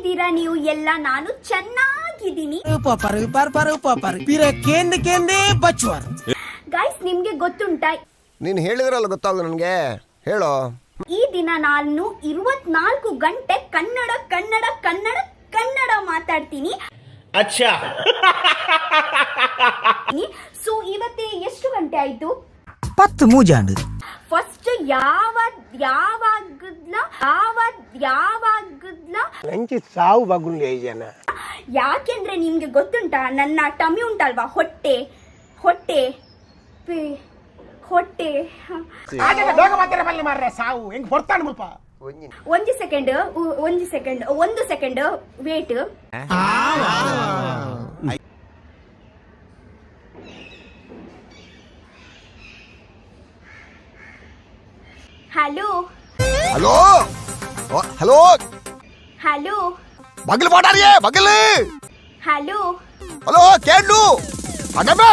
ಹೇಗಿದ್ದೀರಾ ನೀವು ಎಲ್ಲ? ನಾನು ಚೆನ್ನಾಗಿದ್ದೀನಿ ಗೈಸ್. ನಿಮ್ಗೆ ಗೊತ್ತುಂಟಾ, ನೀನ್ ಹೇಳಿದ್ರಲ್ಲ ಗೊತ್ತಾಗ ನನ್ಗೆ, ಹೇಳೋ. ಈ ದಿನ ನಾನು 24 ಗಂಟೆ ಕನ್ನಡ ಕನ್ನಡ ಕನ್ನಡ ಕನ್ನಡ ಮಾತಾಡ್ತೀನಿ. ಅಚ್ಚಾ. ಸೊ ಇವತ್ತೇ ಎಷ್ಟು ಗಂಟೆ ಆಯ್ತು? 10 ಮೂಜಾಂಡು. ಫಸ್ಟ್ ಯಾವಾಗದ್ಲ ನಂಗೆ ಸಾವು ಬಗುಲಿ ಜನ. ಯಾಕೆಂದ್ರೆ ನಿಮ್ಗೆ ಗೊತ್ತುಂಟಾ, ನನ್ನ ಟಮಿ ಉಂಟಲ್ವಾ, ಹೊಟ್ಟೆ ಹೊಟ್ಟೆ ಹೊಟ್ಟೆ ಒಂದು second wait. Hello hello hello hello ಬಗಲ್ ಮಾತಾಡಿಯೇ ಬಗಲ್. ಹಲೋ ಹಲೋ ಕೇಳು ಅಗಬೆ.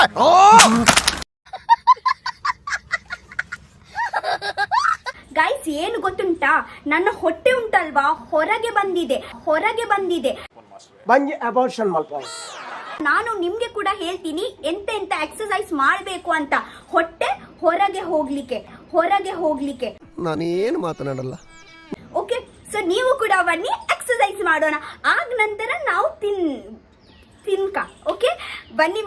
ಗೈಸ್, ಏನು ಗೊತ್ತುಂಟಾ, ನನ್ನ ಹೊಟ್ಟೆ ಉಂಟಲ್ವಾ ಹೊರಗೆ ಬಂದಿದೆ. ನಾನು ನಿಮ್ಗೆ ಕೂಡ ಹೇಳ್ತೀನಿ ಎಂತ ಎಕ್ಸರ್ಸೈಸ್ ಮಾಡಬೇಕು ಅಂತ. ಹೊಟ್ಟೆ ಹೊರಗೆ ಹೋಗ್ಲಿಕ್ಕೆ ನಾನೇನು ಮಾತನಾಡಲ್ಲ. ಓಕೆ, ಸೊ ನೀವು ಕೂಡ ಬನ್ನಿ, ಎಕ್ಸರ್ಸೈಸ್ ಮಾಡೋಣ. ಆಗ ನಂತರ ನಾವು ತಿನ್ಕ. ಓಕೆ, ಬನ್ನಿ.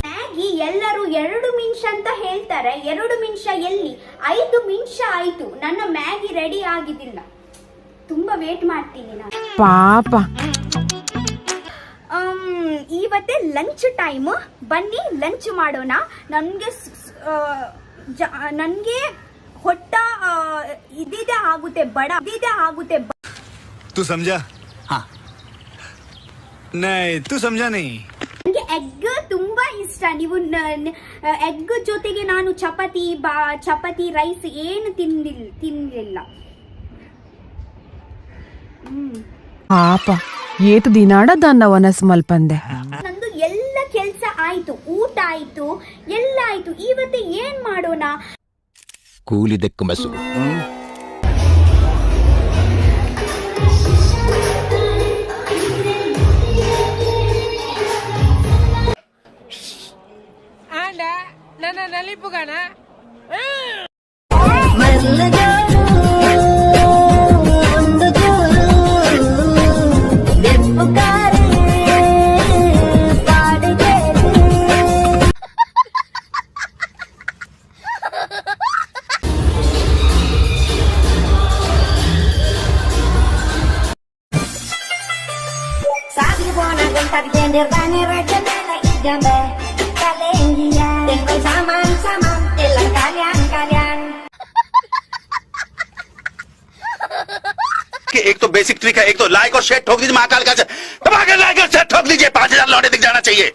ಮ್ಯಾಗಿ ಎಲ್ಲರೂ 2 ನಿಮಿಷ ಅಂತ ಹೇಳ್ತಾರೆ. 2 ನಿಮಿಷ ಎಲ್ಲಿ, 5 ನಿಮಿಷ ಆಯ್ತು, ನನ್ನ ಮ್ಯಾಗಿ ರೆಡಿ ಆಗಿದ್ದಿಲ್ಲ. ತುಂಬಾ ವೇಟ್ ಮಾಡ್ತೀನಿ ನಾನು. ಪಾಪ. ಇವತ್ತೇ ಲಂಚ್ ಟೈಮ್, ಬನ್ನಿ ಲಂಚ್ ಮಾಡೋಣ. ನನ್ಗೆ ಹೊಟ್ಟ ಇದಿದೆ ಆಗುತ್ತೆ, ಬಡ ಇದಿದೆ ಆಗುತ್ತೆ. तू समझा? हाँ नहीं तू समझा नहीं. ನನಗೆ ಎಗ್ ತುಂಬಾ ಇಷ್ಟ. ನೀವು ಎಗ್ ಜೊತೆಗೆ ನಾನು ಚಪಾತಿ ರೈಸ್ ಏನು ತಿನ್ನಲಿಲ್ಲ. ಪಾಪ ಏತು ದಿನಾಡ ದನ್ನ ವನಸ್ ಮಲ್ಪಂದೆ. ನಂದು ಎಲ್ಲ ಕೆಲ್ಸ ಆಯ್ತು, ಊಟ ಆಯ್ತು, ಎಲ್ಲ ಆಯ್ತು. ಇವತ್ತು ಏನ್ ಮಾಡೋಣ? ಕೂಲಿದಕ್ಕೆ ಮಸು. ನನ್ನ ನಲಿಪುಗಣ एक तो बेसिक ट्रिक है, एक तो लाइक और शेयर ठोक दीजिए महाकाल का, लाइक और शेयर ठोक दीजिए, 5000 लौटे दिख जाना चाहिए.